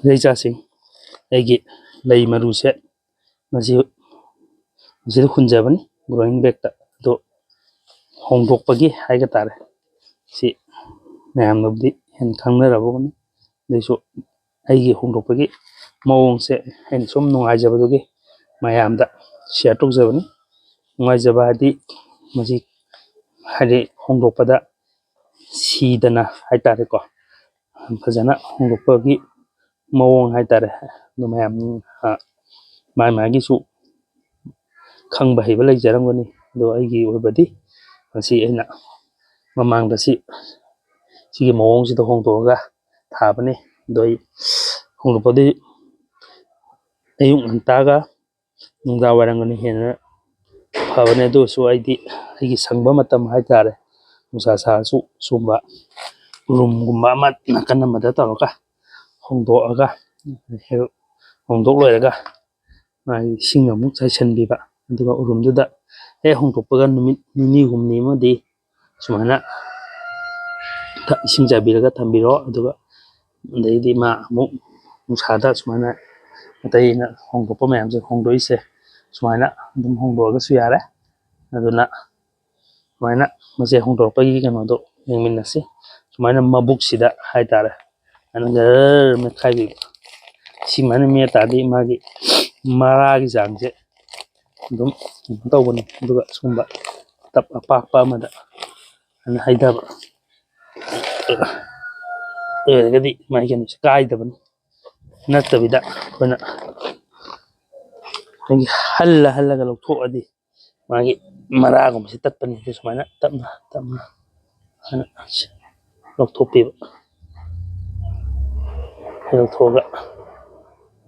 ꯂꯩ ꯆꯥꯁꯤꯡ ꯑꯩꯒꯤ ꯂꯩ ꯃꯔꯨꯁꯦ ꯃꯁꯤꯗ ꯍꯨꯟꯖꯕꯅꯤ ꯒ꯭ꯔꯣꯋꯤꯡ ꯕꯦꯒꯇ ꯑꯗꯣ ꯍꯣꯡꯗꯣꯛꯄꯒꯤ ꯍꯥꯏꯕ ꯇꯥꯔꯦ ꯁꯤ ꯃꯌꯥꯝꯅꯕꯨꯗꯤ ꯍꯦꯟꯅ ꯈꯪꯅꯔꯕꯅꯤ ꯑꯗꯨꯏꯁꯨ ꯑꯩꯒꯤ ꯍꯣꯡꯗꯣꯛꯄꯒꯤ ꯃꯑꯣꯡꯁꯦ ꯑꯩꯅ ꯁꯨꯝ ꯅꯨꯡꯉꯥꯏꯖꯕꯗꯨꯒꯤ ꯃꯌꯥꯝꯗ ꯁꯤꯌꯔ ꯇꯧꯖꯕꯅꯤ ꯅꯨꯡꯉꯥꯏꯖꯕ ꯍꯥꯏꯗꯤ ꯃꯁꯤ ꯍꯥꯏꯗꯤ ꯍꯣꯡꯗꯣꯛꯄꯗ ꯁꯤꯗꯅ ꯍꯥꯏꯇꯥꯔꯦꯀꯣ ꯐꯖꯅ ꯍꯣꯡꯗꯣꯛꯄꯒꯤ ꯃꯑꯣꯡ ꯍꯥꯏꯇꯥꯔꯦ ꯑꯗꯨ ꯃꯌꯥꯝ ꯃꯥꯒꯤꯁꯨ ꯈꯪꯕ ꯍꯩꯕ ꯂꯩꯖꯔꯝꯒꯅꯤ ꯑꯗꯣ ꯑꯩꯒꯤ ꯑꯣꯏꯕꯗꯤ ꯃꯁꯤ ꯑꯩꯅ ꯃꯃꯥꯡꯗ ꯁꯤꯒꯤ ꯃꯑꯣꯡꯁꯤꯗ ꯍꯣꯡꯗꯣꯛꯑꯒ ꯊꯥꯕꯅꯤ ꯑꯗꯣ ꯑꯩ ꯍꯣꯡꯗꯣꯛꯄꯗꯤ ꯑꯌꯨꯛ ꯉꯟꯇꯥꯒ ꯅꯨꯡꯗꯥꯡ ꯋꯥꯏꯔꯝꯒꯅ ꯍꯦꯟꯅ ꯐꯕꯅꯤ ꯑꯗꯨꯁꯨ ꯑꯩꯒꯤ ꯁꯪꯕ ꯃꯇꯝ ꯍꯥꯏꯇꯥꯔꯦ ꯅꯨꯡꯁꯥ ꯁꯥꯔꯁꯨ ꯁꯨꯝꯕ ꯔꯨꯝꯒꯨꯝꯕ ꯑꯃ ꯅꯥꯀꯟ ꯑꯃꯗ ꯇꯧꯔꯒ ꯍꯣꯡꯗꯣꯛꯑꯒ ꯍꯣꯡꯗꯣꯛ ꯂꯣꯏꯔꯒ ꯃꯥꯒꯤ ꯏꯁꯤꯡ ꯑꯃꯨꯛ ꯆꯥꯏꯁꯤꯟꯕꯤꯕ ꯑꯗꯨꯒ ꯎꯔꯨꯝꯗꯨꯗ ꯍꯦꯛ ꯍꯣꯡꯗꯣꯛꯄꯒ ꯅꯨꯃꯤꯠ ꯅꯤꯅꯤ ꯍꯨꯝꯅꯤ ꯑꯃꯗꯤ ꯁꯨꯃꯥꯏꯅ ꯏꯁꯤꯡ ꯆꯥꯏꯕꯤꯔꯒ ꯊꯝꯕꯤꯔꯣ ꯑꯗꯨꯒ ꯑꯗꯩꯗꯤ ꯃꯥ ꯑꯃꯨꯛ ꯅꯨꯡꯁꯥꯗ ꯁꯨꯃꯥꯏꯅ ꯑꯇꯩꯅ ꯍꯣꯡꯗꯣꯛꯄ ꯃꯌꯥꯝꯁꯦ ꯍꯣꯡꯗꯣꯛꯏꯁꯦ ꯁꯨꯃꯥꯏꯅ ꯑꯗꯨꯝ ꯍꯣꯡꯗꯣꯛꯑꯒꯁꯨ ꯌꯥꯔꯦ ꯑꯗꯨꯅ ꯁꯨꯃꯥꯏꯅ ꯃꯁꯤ ꯍꯣꯡꯗꯣꯛꯄꯒꯤ ꯀꯩꯅꯣꯗꯣ ꯌꯦꯡꯃꯤꯟꯅꯁꯤ ꯁꯨꯃꯥꯏꯅ ꯃꯕꯨꯛꯁꯤꯗ ꯍꯥꯏꯇꯥꯔꯦ ꯑꯗꯨꯅ ꯖꯔ ꯃꯦꯠꯈꯥꯏꯕꯤꯕ ꯁꯤꯃꯥꯏꯅ ꯃꯦꯠ ꯇꯥꯔꯗꯤ ꯃꯥꯒꯤ ꯃꯔꯥꯒꯤ ꯆꯥꯡꯁꯦ ꯑꯗꯨꯝ ꯀꯩꯅꯣ ꯇꯧꯕꯅꯤ ꯑꯗꯨꯒ ꯁꯨꯝꯕ ꯇꯞ ꯑꯄꯥꯛꯄ ꯑꯃꯗ ꯍꯩꯊꯕ ꯑꯣꯏꯔꯒꯗꯤ ꯃꯥꯒꯤ ꯀꯩꯅꯣꯁꯦ ꯀꯥꯏꯗꯕꯅꯤ ꯅꯠꯇꯕꯤꯗ ꯑꯩꯈꯣꯏꯅ ꯍꯜꯂꯒ ꯂꯧꯊꯣꯛꯑꯗꯤ ꯃꯥꯒꯤ ꯃꯔꯥꯒꯨꯝꯕꯁꯤ ꯇꯠꯄꯅꯤ ꯑꯗꯨ ꯁꯨꯃꯥꯏꯅ ꯇꯞꯅ ꯇꯞꯅ ꯂꯧꯊꯣꯛꯄꯤꯕ ꯂꯧꯊꯣꯛꯑꯒ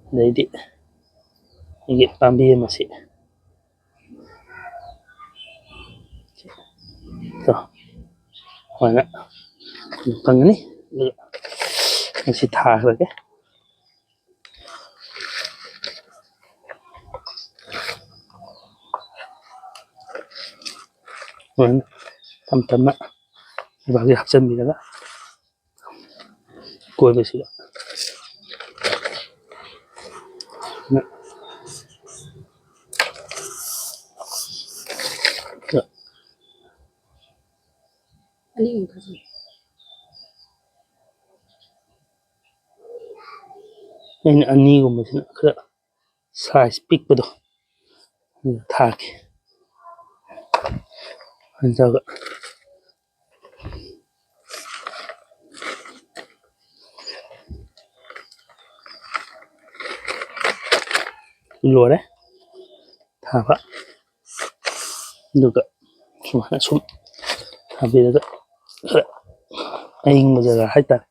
ꯑꯗꯩꯗꯤ ꯑꯩꯒꯤ ꯄꯥꯝꯕꯤ ꯑꯃꯁꯤ ꯁꯨꯃꯥꯏꯅ ꯐꯪꯒꯅꯤ ꯑꯗꯨꯒ ꯃꯁꯤ ꯊꯥꯈ꯭ꯔꯒꯦ ꯁꯨꯃꯥꯏꯅ ꯇꯞ ꯇꯞꯅ ꯂꯩꯕꯥꯛꯁꯤ ꯍꯥꯞꯆꯤꯟꯕꯤꯔꯒ ꯀꯣꯏꯕꯁꯤꯗ ꯑꯩꯅ ꯑꯅꯤꯒꯨꯝꯕꯁꯤꯅ ꯈꯔ ꯁꯥꯏꯖ ꯄꯤꯛꯄꯗꯣ ꯊꯥꯒꯦ ꯑꯗꯨꯒ ꯂꯣꯏꯔꯦ ꯊꯥꯕ ꯑꯗꯨꯒ ꯁꯨꯃꯥꯏꯅ ꯁꯨꯝ ꯊꯥꯕꯤꯔꯒ ꯈꯔ ꯑꯏꯪꯕ ꯖꯒꯥ ꯍꯥꯏꯇꯥꯔꯦ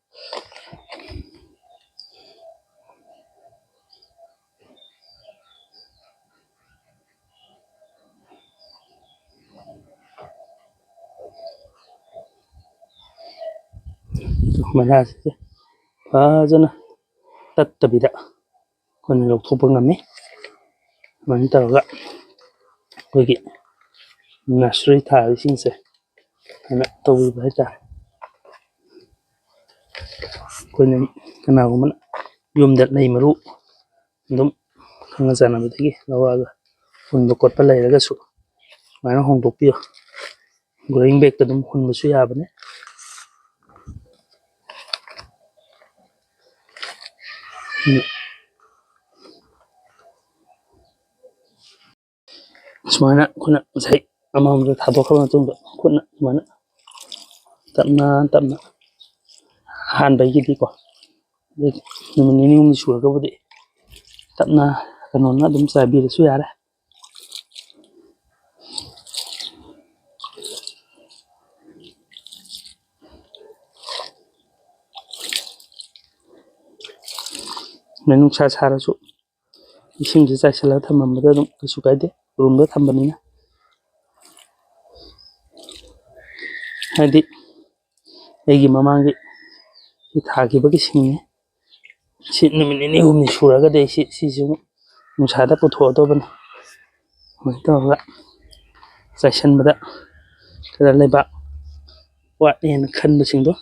ꯃꯅꯥꯁꯤꯡꯁꯦ ꯐꯖꯅ ꯇꯠꯇꯕꯤꯗ ꯑꯩꯈꯣꯏꯅ ꯂꯧꯊꯣꯛꯄ ꯉꯝꯃꯤ ꯑꯗꯨꯃꯥꯏꯅ ꯇꯧꯔꯒ ꯑꯩꯈꯣꯏꯒꯤ ꯅꯁꯔꯤ ꯊꯥꯔꯤꯁꯤꯡꯁꯦ ꯑꯩꯅ ꯇꯧꯕꯤꯕ ꯍꯥꯏꯇꯥꯔꯦ ꯑꯩꯈꯣꯏꯅ ꯀꯅꯥꯒꯨꯝꯕꯅ ꯌꯨꯝꯗ ꯂꯩ ꯃꯔꯨ ꯑꯗꯨꯝ ꯈꯪꯅ ꯆꯥꯟꯅꯕꯗꯒꯤ ꯂꯧꯔꯛꯑꯒ ꯍꯨꯟꯕ ꯈꯣꯠꯄ ꯂꯩꯔꯒꯁꯨ ꯁꯨꯃꯥꯏꯅ ꯍꯣꯡꯗꯣꯛꯄꯤꯌꯨ ꯒ꯭ꯔꯣꯋꯤꯡ ꯕꯦꯒꯇ ꯑꯗꯨꯝ ꯍꯨꯟꯕꯁꯨ ꯌꯥꯕꯅꯦ ꯁꯨꯃꯥꯏꯅ ꯑꯩꯈꯣꯏꯅ ꯉꯁꯥꯏ ꯑꯃꯃꯝꯗ ꯊꯥꯗꯣꯛꯈ꯭ꯔꯕ ꯃꯇꯨꯡꯗ ꯈꯨꯠꯅ ꯁꯨꯃꯥꯏꯅ ꯇꯞꯅ ꯇꯞꯅ ꯑꯍꯥꯟꯕꯒꯤꯗꯤꯀꯣ ꯅꯨꯃꯤꯠ ꯅꯤꯅꯤ ꯍꯨꯝꯅꯤ ꯁꯨꯔꯒꯕꯨꯗꯤ ꯇꯞꯅ ꯀꯩꯅꯣꯅ ꯑꯗꯨꯝ ꯆꯥꯏꯕꯤꯔꯁꯨ ꯌꯥꯔꯦ ꯅꯨꯡꯁꯥ ꯁꯥꯔꯁꯨ ꯏꯁꯤꯡꯁꯦ ꯆꯥꯏꯁꯤꯜꯂꯒ ꯊꯝꯃꯝꯕꯗ ꯑꯗꯨꯝ ꯀꯩꯁꯨ ꯀꯥꯏꯗꯦ ꯔꯨꯝꯗ ꯊꯝꯕꯅꯤꯅ ꯍꯥꯏꯗꯤ ꯑꯩꯒꯤ ꯃꯃꯥꯡꯒꯤ ꯊꯥꯈꯤꯕꯒꯤ ꯁꯤꯡꯅꯤ ꯁꯤ ꯅꯨꯃꯤꯠ ꯅꯤꯅꯤ ꯍꯨꯝꯅꯤ ꯁꯨꯔꯒꯗꯤ ꯁꯤꯁꯨ ꯅꯨꯡꯁꯥꯗ ꯄꯨꯊꯣꯛꯑꯗꯧꯕꯅꯤ ꯑꯗꯨꯃꯥꯏꯅ ꯇꯧꯔꯒ ꯆꯥꯏꯁꯤꯟꯕꯗ ꯈꯔ ꯂꯩꯕꯥꯛ ꯋꯥꯠꯂꯦꯅ ꯈꯟꯕꯁꯤꯡꯗꯣ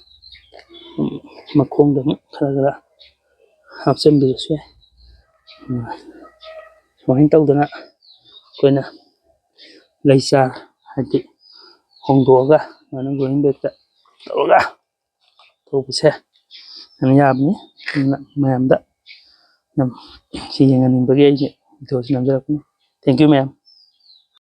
ꯃꯈꯣꯡꯗ ꯑꯃꯨꯛ ꯈꯔ ꯍꯥꯞꯆꯤꯟꯕꯤꯔꯁꯨ ꯌꯥꯏ ꯁꯨꯃꯥꯏꯅ ꯇꯧꯗꯅ ꯑꯩꯈꯣꯏꯅ ꯂꯩ ꯆꯥꯔ ꯍꯥꯏꯗꯤ ꯍꯣꯡꯗꯣꯛꯑꯒ ꯑꯗꯨꯃꯥꯏꯅ ꯒ꯭ꯔꯣꯋꯤꯡ ꯕꯦꯒꯇ ꯇꯧꯔꯒ ꯇꯧꯕꯁꯦ ꯌꯥꯝ ꯌꯥꯕꯅꯤ ꯑꯗꯨꯅ ꯃꯌꯥꯝꯗ ꯁꯤ ꯌꯦꯡꯍꯟꯅꯤꯡꯕꯒꯤ ꯑꯩꯁꯦ ꯚꯤꯗꯤꯑꯣꯁꯤ ꯅꯝꯖꯔꯛꯄꯅꯤ ꯊꯦꯡꯛ ꯌꯨ ꯃꯌꯥꯝ